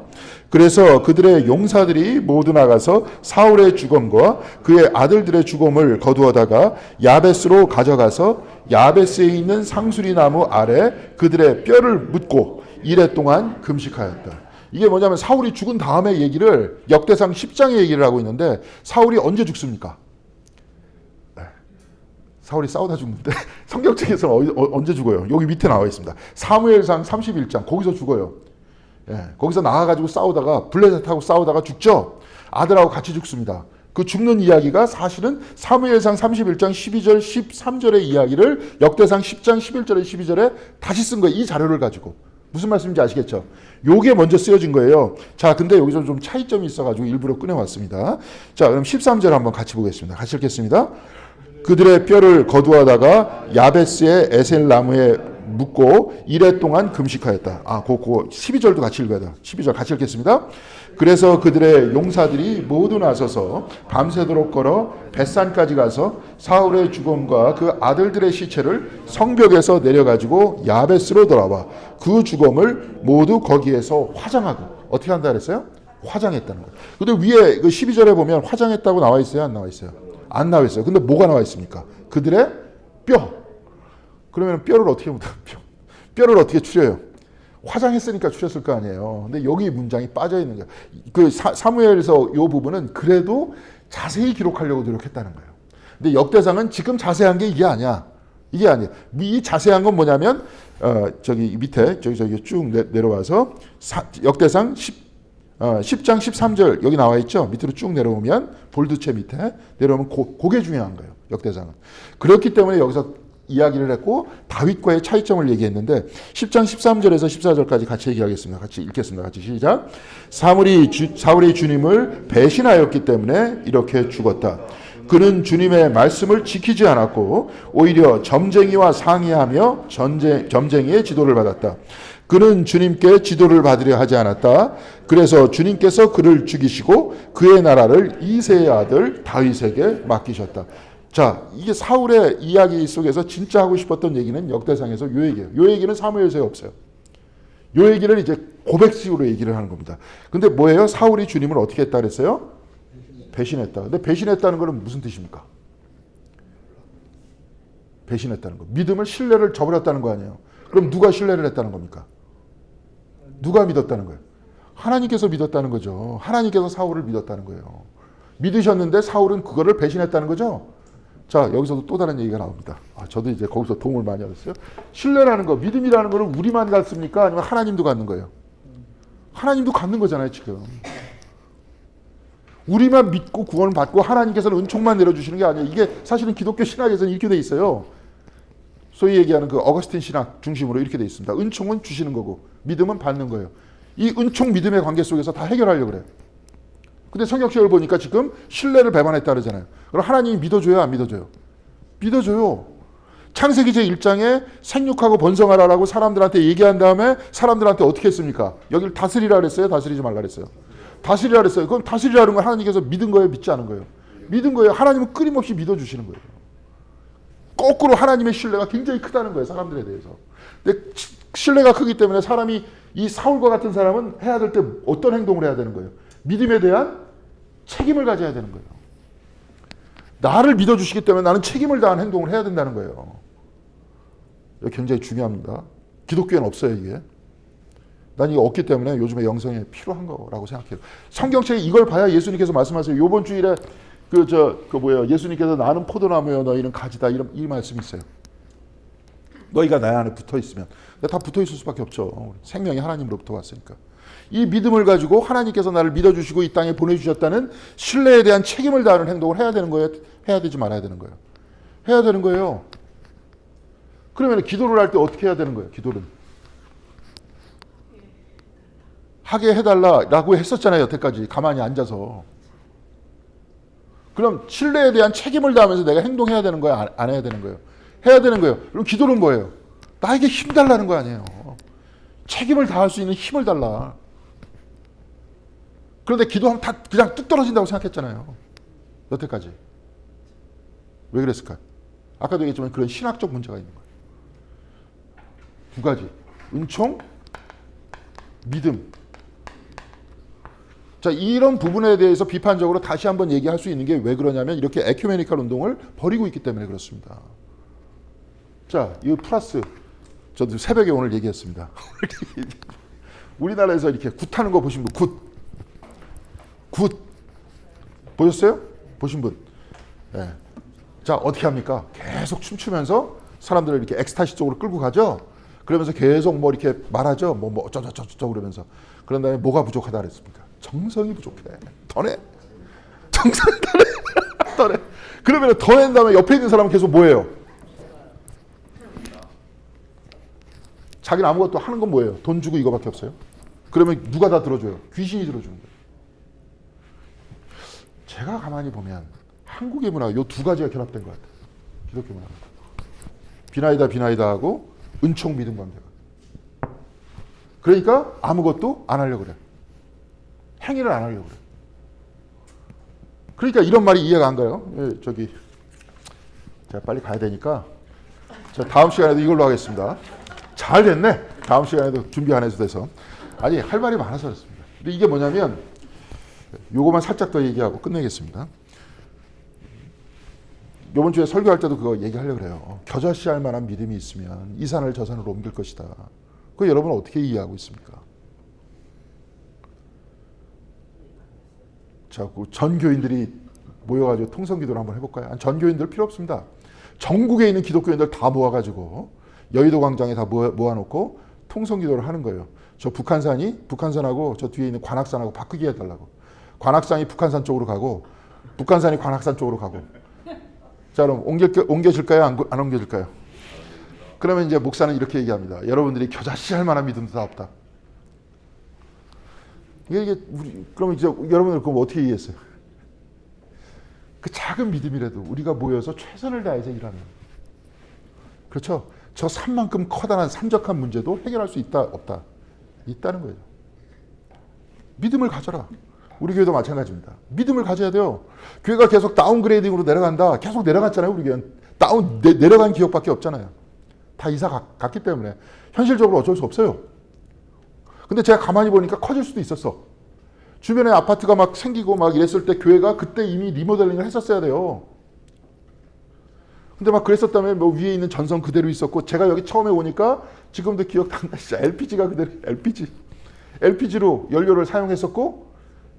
그래서 그들의 용사들이 모두 나가서 사울의 죽음과 그의 아들들의 죽음을 거두어다가 야베스로 가져가서 야베스에 있는 상수리 나무 아래 그들의 뼈를 묻고 이래 동안 금식하였다. 이게 뭐냐면 사울이 죽은 다음에 얘기를 역대상 10장의 얘기를 하고 있는데 사울이 언제 죽습니까? 사울이 싸우다 죽는데 성경책에서는 언제 죽어요? 여기 밑에 나와 있습니다. 사무엘상 31장 거기서 죽어요. 거기서 나와가지고 싸우다가 블레셋하고 싸우다가 죽죠. 아들하고 같이 죽습니다. 그 죽는 이야기가 사실은 사무엘상 31장 12절 13절의 이야기를 역대상 10장 11절에 12절에 다시 쓴 거예요. 이 자료를 가지고. 무슨 말씀인지 아시겠죠? 요게 먼저 쓰여진 거예요. 자, 근데 여기서 좀 차이점이 있어가지고 일부러 꺼내왔습니다. 자, 그럼 13절 한번 같이 보겠습니다. 같이 읽겠습니다. 그들의 뼈를 거두어다가 야베스의 에셀 나무에 묻고 이래 동안 금식하였다. 그거 12절도 같이 읽어야 돼요. 12절 같이 읽겠습니다. 그래서 그들의 용사들이 모두 나서서 밤새도록 걸어 벳산까지 가서 사울의 죽음과 그 아들들의 시체를 성벽에서 내려가지고 야베스로 돌아와 그 죽음을 모두 거기에서 화장하고 어떻게 한다 그랬어요? 화장했다는 거예요. 근데 위에 그 12절에 보면 화장했다고 나와 있어요? 안 나와 있어요? 안 나와 있어요. 근데 뭐가 나와 있습니까? 그들의 뼈. 그러면 뼈를 어떻게 뼈를 어떻게 추려요? 화장했으니까 추렸을 거 아니에요. 근데 여기 문장이 빠져 있는 거예요. 그 사무엘에서 이 부분은 그래도 자세히 기록하려고 노력했다는 거예요. 근데 역대상은 지금 자세한 게 이게 아니야. 이게 아니에요. 이 자세한 건 뭐냐면 저기 밑에 저기 쭉 내려와서 역대상 10장 13절 여기 나와 있죠. 밑으로 쭉 내려오면 볼드체 밑에 내려오면 그게 중요한 거예요. 역대상은. 그렇기 때문에 여기서 이야기를 했고 다윗과의 차이점을 얘기했는데 10장 13절에서 14절까지 같이 얘기하겠습니다. 같이 읽겠습니다. 같이 시작. 사울이 주님을 배신하였기 때문에 이렇게 죽었다. 그는 주님의 말씀을 지키지 않았고 오히려 점쟁이와 상의하며 점쟁이의 지도를 받았다. 그는 주님께 지도를 받으려 하지 않았다. 그래서 주님께서 그를 죽이시고 그의 나라를 이새의 아들 다윗에게 맡기셨다. 자, 이게 사울의 이야기 속에서 진짜 하고 싶었던 얘기는 역대상에서 요 얘기예요. 요 얘기는 사무엘서에 없어요. 요 얘기를 이제 고백식으로 얘기를 하는 겁니다. 근데 뭐예요? 사울이 주님을 어떻게 했다 그랬어요? 배신했다. 근데 배신했다는 것은 무슨 뜻입니까? 배신했다는 거. 믿음을 신뢰를 저버렸다는 거 아니에요. 그럼 누가 신뢰를 했다는 겁니까? 누가 믿었다는 거예요? 하나님께서 믿었다는 거죠. 하나님께서 사울을 믿었다는 거예요. 믿으셨는데 사울은 그거를 배신했다는 거죠. 자, 여기서도 또 다른 얘기가 나옵니다. 저도 이제 거기서 도움을 많이 얻었어요. 신뢰라는 거, 믿음이라는 거는 우리만 갖습니까? 아니면 하나님도 갖는 거예요? 하나님도 갖는 거잖아요, 지금. 우리만 믿고 구원을 받고 하나님께서는 은총만 내려주시는 게 아니에요. 이게 사실은 기독교 신학에서는 이렇게 돼 있어요. 소위 얘기하는 그 어거스틴 신학 중심으로 이렇게 돼 있습니다. 은총은 주시는 거고 믿음은 받는 거예요. 이 은총 믿음의 관계 속에서 다 해결하려고 그래요. 근데 성경책을 보니까 지금 신뢰를 배반했다 그러잖아요. 그럼 하나님이 믿어줘요, 안 믿어줘요? 믿어줘요. 창세기 제1장에 생육하고 번성하라라고 사람들한테 얘기한 다음에 사람들한테 어떻게 했습니까? 여기를 다스리라 그랬어요? 다스리지 말라 그랬어요? 다스리라 그랬어요. 그럼 다스리라는 건 하나님께서 믿은 거예요? 믿지 않은 거예요? 믿은 거예요. 하나님은 끊임없이 믿어주시는 거예요. 거꾸로 하나님의 신뢰가 굉장히 크다는 거예요. 사람들에 대해서. 근데 신뢰가 크기 때문에 사람이 이 사울과 같은 사람은 해야 될 때 어떤 행동을 해야 되는 거예요? 믿음에 대한 책임을 가져야 되는 거예요. 나를 믿어주시기 때문에 나는 책임을 다한 행동을 해야 된다는 거예요. 이거 굉장히 중요합니다. 기독교에는 없어요, 이게. 난 이게 없기 때문에 요즘에 영성에 필요한 거라고 생각해요. 성경책에 이걸 봐야 예수님께서 말씀하세요. 이번 주일에 예수님께서 나는 포도나무여 너희는 가지다 이 말씀이 있어요. 너희가 내 안에 붙어 있으면. 다 붙어 있을 수밖에 없죠. 생명이 하나님으로부터 왔으니까. 이 믿음을 가지고 하나님께서 나를 믿어주시고 이 땅에 보내주셨다는 신뢰에 대한 책임을 다하는 행동을 해야 되는 거예요? 해야 되지 말아야 되는 거예요? 해야 되는 거예요. 그러면 기도를 할 때 어떻게 해야 되는 거예요? 기도는. 하게 해달라라고 했었잖아요. 여태까지 가만히 앉아서. 그럼 신뢰에 대한 책임을 다하면서 내가 행동해야 되는 거예요? 안 해야 되는 거예요? 해야 되는 거예요. 그럼 기도는 뭐예요? 나에게 힘 달라는 거 아니에요. 책임을 다할 수 있는 힘을 달라. 그런데 기도하면 다 그냥 뚝 떨어진다고 생각했잖아요. 여태까지. 왜 그랬을까요? 아까도 얘기했지만 그런 신학적 문제가 있는 거예요. 두 가지. 은총, 믿음. 자, 이런 부분에 대해서 비판적으로 다시 한번 얘기할 수 있는 게 왜 그러냐면 이렇게 에큐메니컬 운동을 벌이고 있기 때문에 그렇습니다. 자, 이 플러스 저도 새벽에 오늘 얘기했습니다. 우리나라에서 이렇게 굿하는 거 보신 분, 굿 보셨어요? 보신 분? 네. 자, 어떻게 합니까? 계속 춤추면서 사람들을 이렇게 엑스타시 쪽으로 끌고 가죠. 그러면서 계속 뭐 이렇게 말하죠. 뭐 어쩌저쩌저 그러면서. 그런 다음에 뭐가 부족하다 그랬습니까? 정성이 부족해. 더 내. 정성이 더 내. 더 내. 그러면 더 낸 다음에 옆에 있는 사람은 계속 뭐예요? 자기는 아무것도 하는 건 뭐예요? 돈 주고 이거밖에 없어요. 그러면 누가 다 들어줘요? 귀신이 들어주는 거예요. 제가 가만히 보면 한국의 문화, 요 두 가지가 결합된 것 같아요. 기독교 문화. 비나이다 하고 은총 믿음 관계가. 그러니까 아무것도 안 하려고 그래. 행위를 안 하려고 그래. 그러니까 이런 말이 이해가 안 가요. 예, 저기 제가 빨리 가야 되니까 저 다음 시간에도 이걸로 하겠습니다. 잘 됐네. 다음 시간에도 준비 안 해도 돼서. 아니, 할 말이 많아서 그렇습니다. 근데 이게 뭐냐면 요거만 살짝 더 얘기하고 끝내겠습니다. 요번 주에 설교할 때도 그거 얘기하려고 그래요. 겨자씨할 만한 믿음이 있으면 이 산을 저 산으로 옮길 것이다. 그거 여러분은 어떻게 이해하고 있습니까? 자, 그 전 교인들이 모여가지고 통성기도를 한번 해볼까요? 아니, 전 교인들 필요 없습니다. 전국에 있는 기독교인들 다 모아가지고 여의도 광장에 다 모아놓고 통성기도를 하는 거예요. 저 북한산하고 저 뒤에 있는 관악산하고 바꾸기 해달라고. 관악산이 북한산 쪽으로 가고 북한산이 관악산 쪽으로 가고. 자, 그럼 옮겨질까요? 안 옮겨질까요? 그러면 이제 목사는 이렇게 얘기합니다. 여러분들이 겨자씨할 만한 믿음도 다 없다. 그러면 이제 여러분들 그럼 어떻게 이해했어요? 그 작은 믿음이라도 우리가 모여서 최선을 다해서 일하는. 그렇죠? 저 산만큼 커다란 산적한 문제도 해결할 수 있다, 없다? 있다는 거예요. 믿음을 가져라. 우리 교회도 마찬가지입니다. 믿음을 가져야 돼요. 교회가 계속 다운그레이딩으로 내려간다. 계속 내려갔잖아요. 우리 교회는. 내려간 기억밖에 없잖아요. 다 이사 갔기 때문에. 현실적으로 어쩔 수 없어요. 근데 제가 가만히 보니까 커질 수도 있었어. 주변에 아파트가 막 생기고 막 이랬을 때 교회가 그때 이미 리모델링을 했었어야 돼요. 근데 막 그랬었다면 뭐 위에 있는 전선 그대로 있었고, 제가 여기 처음에 오니까 지금도 기억난다. 진짜 LPG가 그대로, LPG로 연료를 사용했었고,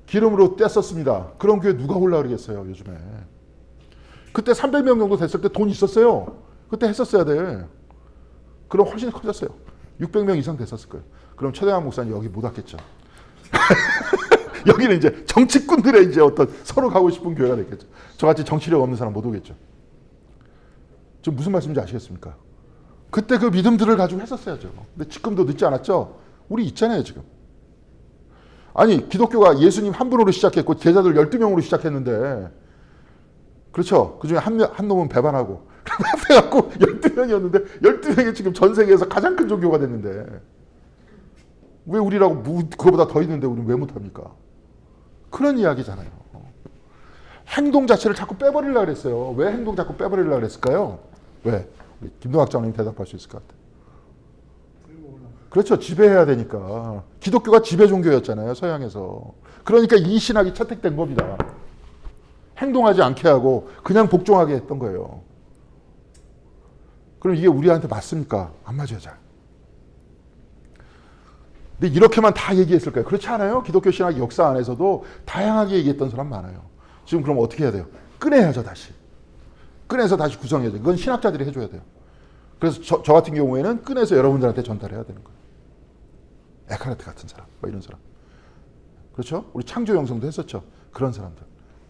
기름으로 뗐었습니다. 그런 교회 누가 올라 그러겠어요, 요즘에. 그때 300명 정도 됐을 때 돈 있었어요. 그때 했었어야 돼. 그럼 훨씬 커졌어요. 600명 이상 됐었을 거예요. 그럼 최대한 목사님 여기 못 왔겠죠. 여기는 이제 정치꾼들의 이제 어떤 서로 가고 싶은 교회가 됐겠죠. 저같이 정치력 없는 사람 못 오겠죠. 좀 무슨 말씀인지 아시겠습니까? 그때 그 믿음들을 가지고 했었어야죠. 근데 지금도 늦지 않았죠? 우리 있잖아요, 지금. 아니, 기독교가 예수님 한 분으로 시작했고 제자들 12명으로 시작했는데, 그렇죠? 그중에 한 놈은 배반하고 해갖고 12명이었는데 12명이 지금 전 세계에서 가장 큰 종교가 됐는데, 왜 우리라고 그거보다 더 있는데 우리는 왜 못합니까? 그런 이야기잖아요. 행동 자체를 자꾸 빼버리려고 그랬어요. 왜 행동 자꾸 빼버리려고 그랬을까요? 왜? 김동학 장로님 대답할 수 있을 것 같아요. 그렇죠. 지배해야 되니까. 기독교가 지배 종교였잖아요, 서양에서. 그러니까 이 신학이 채택된 겁니다. 행동하지 않게 하고 그냥 복종하게 했던 거예요. 그럼 이게 우리한테 맞습니까? 안 맞아요, 잘. 근데 이렇게만 다 얘기했을까요? 그렇지 않아요? 기독교 신학 역사 안에서도 다양하게 얘기했던 사람 많아요. 지금 그럼 어떻게 해야 돼요? 꺼내야죠, 다시. 꺼내서 다시 구성해야죠. 그건 신학자들이 해줘야 돼요. 그래서 저 같은 경우에는 꺼내서 여러분들한테 전달해야 되는 거예요. 에카르트 같은 사람, 뭐 이런 사람. 그렇죠? 우리 창조 영성도 했었죠. 그런 사람들.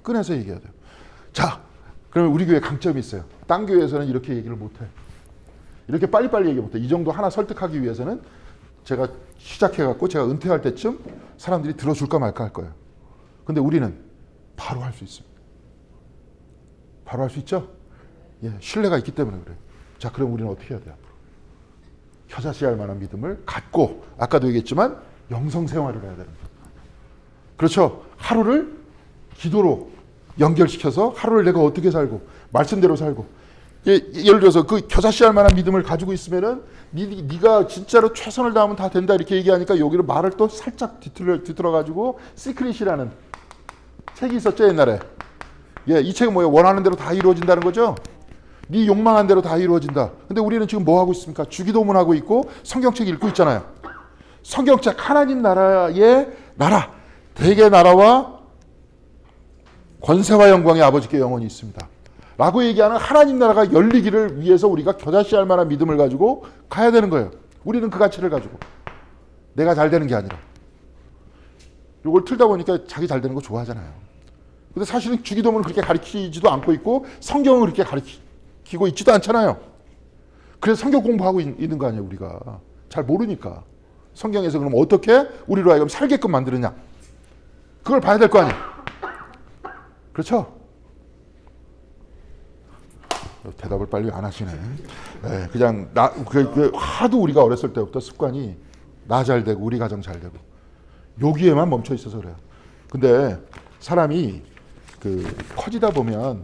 꺼내서 얘기해야 돼요. 자, 그러면 우리 교회 강점이 있어요. 딴 교회에서는 이렇게 얘기를 못해. 이렇게 빨리빨리 얘기 못해. 이 정도 하나 설득하기 위해서는 제가 시작해갖고 제가 은퇴할 때쯤 사람들이 들어줄까 말까 할 거예요. 근데 우리는 바로 할 수 있습니다. 바로 할 수 있죠? 예, 신뢰가 있기 때문에 그래요. 자, 그럼 우리는 어떻게 해야 돼요? 겨자씨할 만한 믿음을 갖고, 아까도 얘기했지만 영성 생활을 해야 됩니다. 그렇죠? 하루를 기도로 연결시켜서 하루를 내가 어떻게 살고 말씀대로 살고, 예를 들어서 그 겨자씨할 만한 믿음을 가지고 있으면은 네가 진짜로 최선을 다하면 다 된다 이렇게 얘기하니까 여기를 말을 또 살짝 뒤틀어 가지고 시크릿이라는 책이 있었죠, 옛날에. 예, 이 책은 뭐예요? 원하는 대로 다 이루어진다는 거죠. 네 욕망한 대로 다 이루어진다. 근데 우리는 지금 뭐 하고 있습니까? 주기도문 하고 있고 성경책 읽고 있잖아요. 성경책 하나님 나라의 나라, 대개 나라와 권세와 영광의 아버지께 영원히 있습니다. 라고 얘기하는 하나님 나라가 열리기를 위해서 우리가 겨자씨할 만한 믿음을 가지고 가야 되는 거예요. 우리는 그 가치를 가지고. 내가 잘 되는 게 아니라. 이걸 틀다 보니까 자기 잘 되는 거 좋아하잖아요. 근데 사실은 주기도문을 그렇게 가르치지도 않고 있고 성경을 그렇게 가르치고 있지도 않잖아요. 그래서 성경 공부하고 있는 거 아니에요, 우리가. 잘 모르니까. 성경에서 그럼 어떻게 우리로 하여금 살게끔 만드느냐. 그걸 봐야 될 거 아니에요. 그렇죠? 대답을 빨리 안 하시네. 네, 그냥 하도 우리가 어렸을 때부터 습관이 나 잘 되고 우리 가정 잘 되고 여기에만 멈춰 있어서 그래요. 근데 사람이 커지다 보면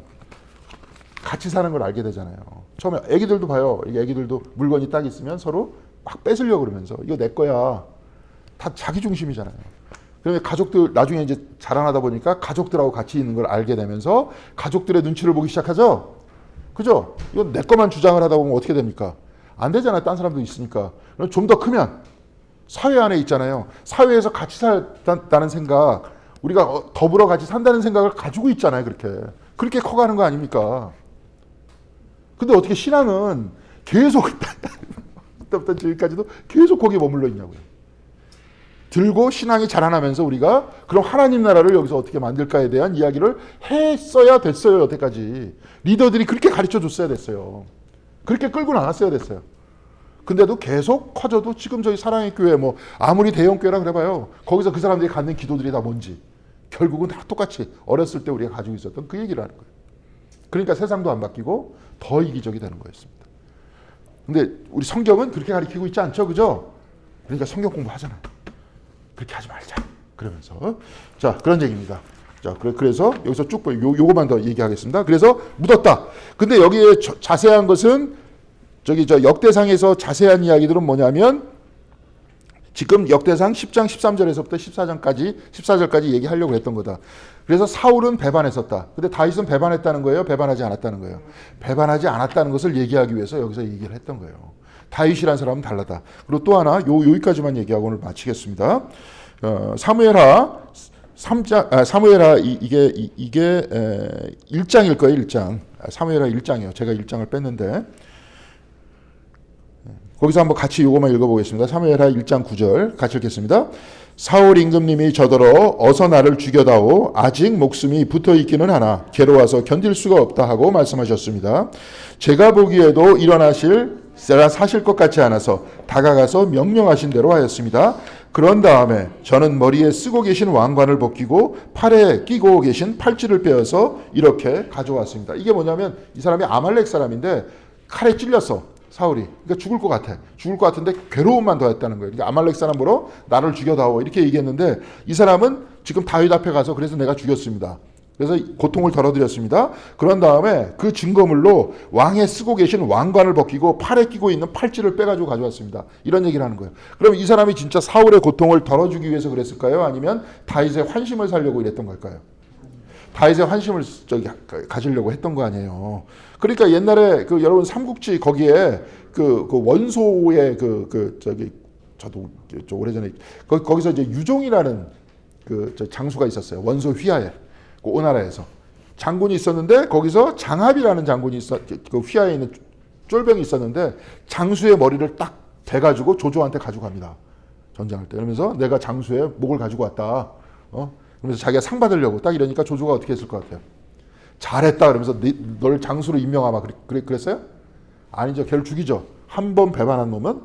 같이 사는 걸 알게 되잖아요. 처음에 애기들도 봐요. 애기들도 물건이 딱 있으면 서로 막 뺏으려고 그러면서 이거 내 거야. 다 자기 중심이잖아요. 그러면 가족들 나중에 이제 자라나다 보니까 가족들하고 같이 있는 걸 알게 되면서 가족들의 눈치를 보기 시작하죠. 그죠? 이건 내 것만 주장을 하다 보면 어떻게 됩니까? 안 되잖아요. 딴 사람도 있으니까. 좀 더 크면 사회 안에 있잖아요. 사회에서 같이 살다는 생각, 우리가 더불어 같이 산다는 생각을 가지고 있잖아요. 그렇게 커가는 거 아닙니까? 근데 어떻게 신앙은 계속 그때부터 지금까지도 계속 거기에 머물러 있냐고요. 들고 신앙이 자라나면서 우리가 그럼 하나님 나라를 여기서 어떻게 만들까에 대한 이야기를 했어야 됐어요. 여태까지. 리더들이 그렇게 가르쳐 줬어야 됐어요. 그렇게 끌고 나갔어야 됐어요. 근데도 계속 커져도 지금 저희 사랑의 교회 아무리 대형 교회라 그래봐요. 거기서 그 사람들이 갖는 기도들이 다 뭔지 결국은 다 똑같이 어렸을 때 우리가 가지고 있었던 그 얘기를 하는 거예요. 그러니까 세상도 안 바뀌고 더 이기적이 되는 거였습니다. 근데 우리 성경은 그렇게 가르치고 있지 않죠. 그죠? 그러니까 성경 공부하잖아요. 그렇게 하지 말자. 그러면서. 자, 그런 얘기입니다. 자, 그래서 여기서 쭉 요거만 더 얘기하겠습니다. 그래서 묻었다. 근데 여기에 자세한 것은 역대상에서 자세한 이야기들은 뭐냐면 지금 역대상 10장 13절에서부터 14절까지 얘기하려고 했던 거다. 그래서 사울은 배반했었다. 근데 다윗은 배반했다는 거예요? 배반하지 않았다는 거예요? 배반하지 않았다는 것을 얘기하기 위해서 여기서 얘기를 했던 거예요. 다윗이라는 사람은 달라다. 그리고 또 하나 여기까지만 얘기하고 오늘 마치겠습니다. 사무엘하 3장 사무엘하 이게 1장일 거예요. 1장. 사무엘하 1장이요. 제가 1장을 뺐는데 거기서 한번 같이 이것만 읽어보겠습니다. 사무엘하 1장 9절 같이 읽겠습니다. 사울 임금님이 저더러 어서 나를 죽여다오. 아직 목숨이 붙어있기는 하나 괴로워서 견딜 수가 없다 하고 말씀하셨습니다. 제가 보기에도 사실 것 같지 않아서 다가가서 명령하신 대로 하였습니다. 그런 다음에 저는 머리에 쓰고 계신 왕관을 벗기고 팔에 끼고 계신 팔찌를 빼어서 이렇게 가져왔습니다. 이게 뭐냐면 이 사람이 아말렉 사람인데 칼에 찔렸어. 사울이. 그러니까 죽을 것 같아. 죽을 것 같은데 괴로움만 더했다는 거예요. 그러니까 아말렉 사람 보러 나를 죽여다오 이렇게 얘기했는데 이 사람은 지금 다윗 앞에 가서 그래서 내가 죽였습니다. 그래서 고통을 덜어드렸습니다. 그런 다음에 그 증거물로 왕에 쓰고 계신 왕관을 벗기고 팔에 끼고 있는 팔찌를 빼가지고 가져왔습니다. 이런 얘기를 하는 거예요. 그럼 이 사람이 진짜 사울의 고통을 덜어주기 위해서 그랬을까요? 아니면 다윗의 환심을 살려고 이랬던 걸까요? 다윗의 환심을 가지려고 했던 거 아니에요. 그러니까 옛날에 여러분 삼국지 거기에 그 원소의 저도 오래전에 거기서 이제 유종이라는 장수가 있었어요. 원소 휘하에 그 오나라에서 장군이 있었는데 거기서 장합이라는 장군이 그 휘하에 있는 쫄병이 있었는데 장수의 머리를 딱 대가지고 조조한테 가져갑니다. 전장할 때. 그러면서 내가 장수의 목을 가지고 왔다. 그러면서 자기가 상 받으려고 딱 이러니까 조조가 어떻게 했을 것 같아요? 잘했다 그러면서 널 장수로 임명하마 그랬어요? 아니죠. 걔를 죽이죠. 한 번 배반한 놈은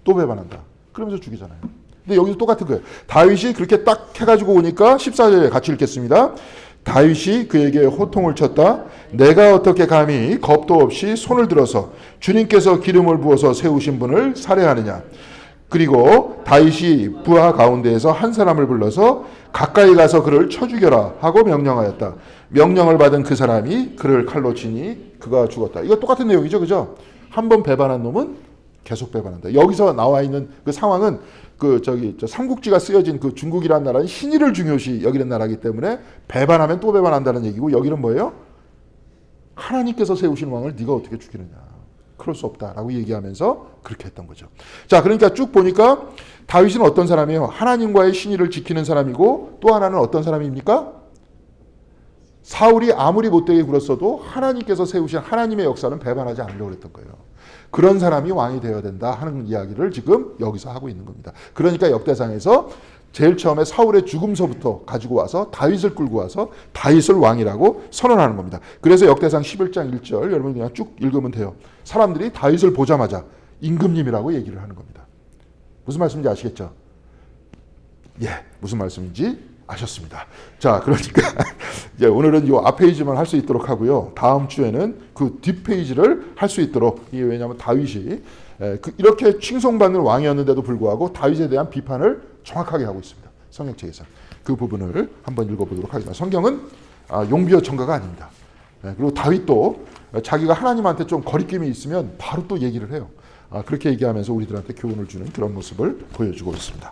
또 배반한다. 그러면서 죽이잖아요. 근데 여기도 똑같은 거예요. 다윗이 그렇게 딱 해가지고 오니까 14절에 같이 읽겠습니다. 다윗이 그에게 호통을 쳤다. 내가 어떻게 감히 겁도 없이 손을 들어서 주님께서 기름을 부어서 세우신 분을 살해하느냐. 그리고 다윗이 부하 가운데에서 한 사람을 불러서 가까이 가서 그를 쳐 죽여라 하고 명령하였다. 명령을 받은 그 사람이 그를 칼로 치니 그가 죽었다. 이거 똑같은 내용이죠. 그죠? 한 번 배반한 놈은 계속 배반한다. 여기서 나와 있는 그 상황은 삼국지가 쓰여진 그 중국이라는 나라는 신의를 중요시 여기는 나라이기 때문에 배반하면 또 배반한다는 얘기고 여기는 뭐예요? 하나님께서 세우신 왕을 네가 어떻게 죽이느냐. 그럴 수 없다라고 얘기하면서 그렇게 했던 거죠. 자, 그러니까 쭉 보니까 다윗은 어떤 사람이에요? 하나님과의 신의를 지키는 사람이고 또 하나는 어떤 사람입니까? 사울이 아무리 못되게 굴었어도 하나님께서 세우신 하나님의 역사는 배반하지 않으려고 그랬던 거예요. 그런 사람이 왕이 되어야 된다 하는 이야기를 지금 여기서 하고 있는 겁니다. 그러니까 역대상에서 제일 처음에 사울의 죽음서부터 가지고 와서 다윗을 끌고 와서 다윗을 왕이라고 선언하는 겁니다. 그래서 역대상 11장 1절 여러분 그냥 쭉 읽으면 돼요. 사람들이 다윗을 보자마자 임금님이라고 얘기를 하는 겁니다. 무슨 말씀인지 아시겠죠? 예, 무슨 말씀인지 아셨습니다. 자, 그러니까 이제 오늘은 이 앞페이지만 할 수 있도록 하고요. 다음 주에는 그 뒷페이지를 할 수 있도록, 이게 왜냐하면 다윗이 이렇게 칭송받는 왕이었는데도 불구하고 다윗에 대한 비판을 정확하게 하고 있습니다. 성경책에서. 그 부분을 한번 읽어보도록 하겠습니다. 성경은 용비어 청가가 아닙니다. 그리고 다윗도 자기가 하나님한테 좀 거리낌이 있으면 바로 또 얘기를 해요. 그렇게 얘기하면서 우리들한테 교훈을 주는 그런 모습을 보여주고 있습니다.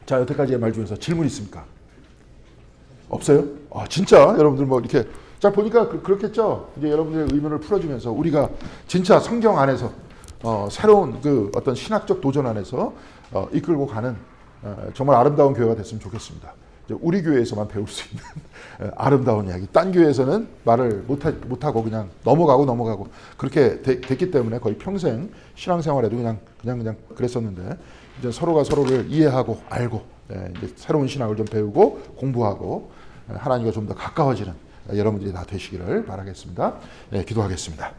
자, 여태까지의 말 중에서 질문 있습니까? 없어요? 진짜 여러분들 뭐 이렇게 자 보니까 그렇겠죠. 이제 여러분들의 의문을 풀어주면서 우리가 진짜 성경 안에서 새로운 그 어떤 신학적 도전 안에서 이끌고 가는 정말 아름다운 교회가 됐으면 좋겠습니다. 우리 교회에서만 배울 수 있는 아름다운 이야기. 딴 교회에서는 말을 못하고 그냥 넘어가고 그렇게 됐기 때문에 거의 평생 신앙생활에도 그냥 그랬었는데 이제 서로가 서로를 이해하고 알고 이제 새로운 신학을 좀 배우고 공부하고 하나님과 좀 더 가까워지는 여러분들이 다 되시기를 바라겠습니다. 기도하겠습니다.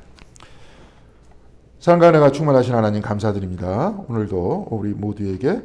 사랑과 은혜가 충만하신 하나님 감사드립니다. 오늘도 우리 모두에게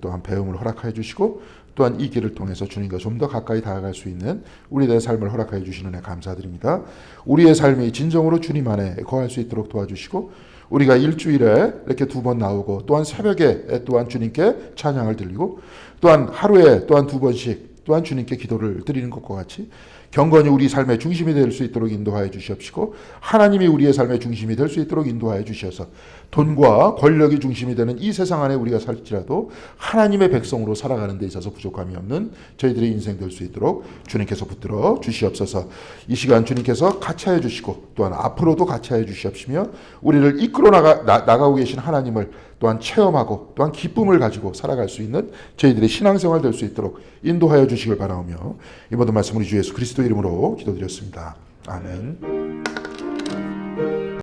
또한 배움을 허락하여 주시고 또한 이 길을 통해서 주님과 좀 더 가까이 다가갈 수 있는 우리의 삶을 허락하여 주시는 애 감사드립니다. 우리의 삶이 진정으로 주님 안에 거할 수 있도록 도와주시고 우리가 일주일에 이렇게 2번 나오고 또한 새벽에 또한 주님께 찬양을 드리고 또한 하루에 또한 2번씩 또한 주님께 기도를 드리는 것과 같이 경건이 우리 삶의 중심이 될 수 있도록 인도하여 주시옵시고 하나님이 우리의 삶의 중심이 될 수 있도록 인도하여 주셔서 돈과 권력이 중심이 되는 이 세상 안에 우리가 살지라도 하나님의 백성으로 살아가는 데 있어서 부족함이 없는 저희들의 인생 될 수 있도록 주님께서 붙들어 주시옵소서. 이 시간 주님께서 같이 하여 주시고 또한 앞으로도 같이 하여 주시옵시며 우리를 이끌어 나가고 계신 하나님을 또한 체험하고 또한 기쁨을 가지고 살아갈 수 있는 저희들의 신앙생활 될 수 있도록 인도하여 주시길 바라오며 이 모든 말씀 우리 주 예수 그리스도 이름으로 기도드렸습니다. 아멘.